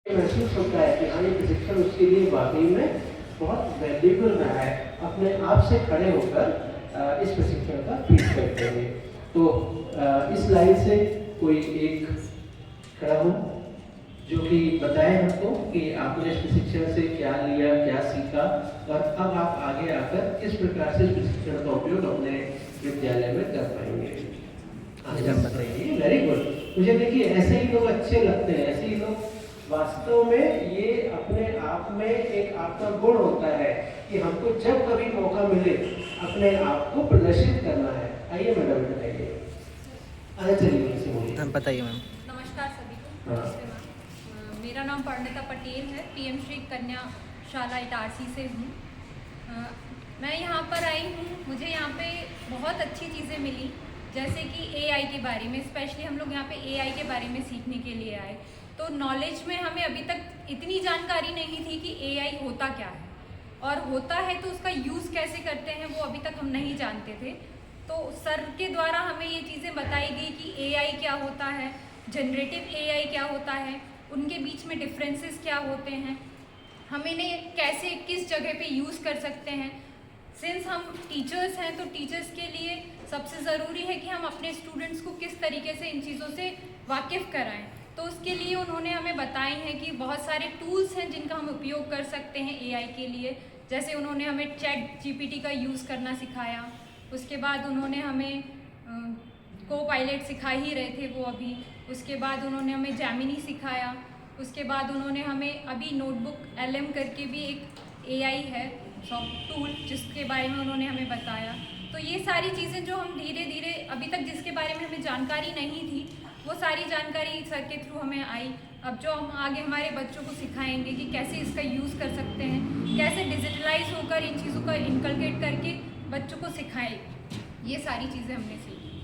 महसूस होता है कि हाँ ये प्रशिक्षण उसके लिए वाकई में बहुत वैल्यूबल रहा है, अपने आप से खड़े होकर इस प्रशिक्षण का फीस करते हैं। तो इस लाइन से कोई एक खड़ा हो जो कि बताए हमको कि आपने इस प्रशिक्षण से क्या लिया, क्या सीखा और अब आप आगे आकर किस प्रकार से इस प्रशिक्षण का उपयोग अपने विद्यालय में कर पाएंगे। बताइए। Very good. मुझे देखिए ऐसे ही लोग अच्छे लगते हैं, ऐसे ही लोग वास्तव में ये अपने आप में एक आपका गुण होता है कि हमको जब कभी मौका मिले अपने आप को प्रदर्शित करना है। आइए मैडम बताइए। आगे चलिए किसी बोलिए। बताइए मैम। नमस्कार सभी को। नमस्ते मैम। मेरा नाम परिणीता पटेल है, पीएम श्री कन्या शाला इटारसी से हूँ। मैं यहाँ पर आई हूँ, मुझे यहाँ पे बहुत अच्छी चीज़ें मिली, जैसे कि एआई के बारे में। स्पेशली हम लोग यहाँ पे एआई के बारे में सीखने के लिए आए। तो नॉलेज में हमें अभी तक इतनी जानकारी नहीं थी कि एआई होता क्या है, और होता है तो उसका यूज़ कैसे करते हैं वो अभी तक हम नहीं जानते थे। तो सर के द्वारा हमें ये चीज़ें बताई गई कि एआई क्या होता है, जनरेटिव एआई क्या होता है, उनके बीच में डिफरेंसेस क्या होते हैं, हम इन्हें कैसे किस जगह पे यूज़ कर सकते हैं। सिंस हम टीचर्स हैं तो टीचर्स के लिए सबसे ज़रूरी है कि हम अपने स्टूडेंट्स को किस तरीके से इन चीज़ों से वाकिफ़ कराएं। तो उसके लिए उन्होंने हमें बताए हैं कि बहुत सारे टूल्स हैं जिनका हम उपयोग कर सकते हैं एआई के लिए। जैसे उन्होंने हमें चैट जीपीटी का यूज़ करना सिखाया, उसके बाद उन्होंने हमें को पायलट सिखा ही रहे थे वो अभी, उसके बाद उन्होंने हमें जैमिनी सिखाया, उसके बाद उन्होंने हमें अभी नोटबुक एलएम करके भी एक एआई है सॉफ्ट टूल जिसके बारे में उन्होंने हमें बताया। तो ये सारी चीज़ें जो हम धीरे धीरे अभी तक जिसके बारे में हमें जानकारी नहीं थी, वो सारी जानकारी सर के थ्रू हमें आई। अब जो हम आगे हमारे बच्चों को सिखाएंगे कि कैसे इसका यूज़ कर सकते हैं, कैसे डिजिटलाइज होकर इन चीज़ों का इनकलकेट करके बच्चों को सिखाएं, ये सारी चीज़ें हमने सीखी।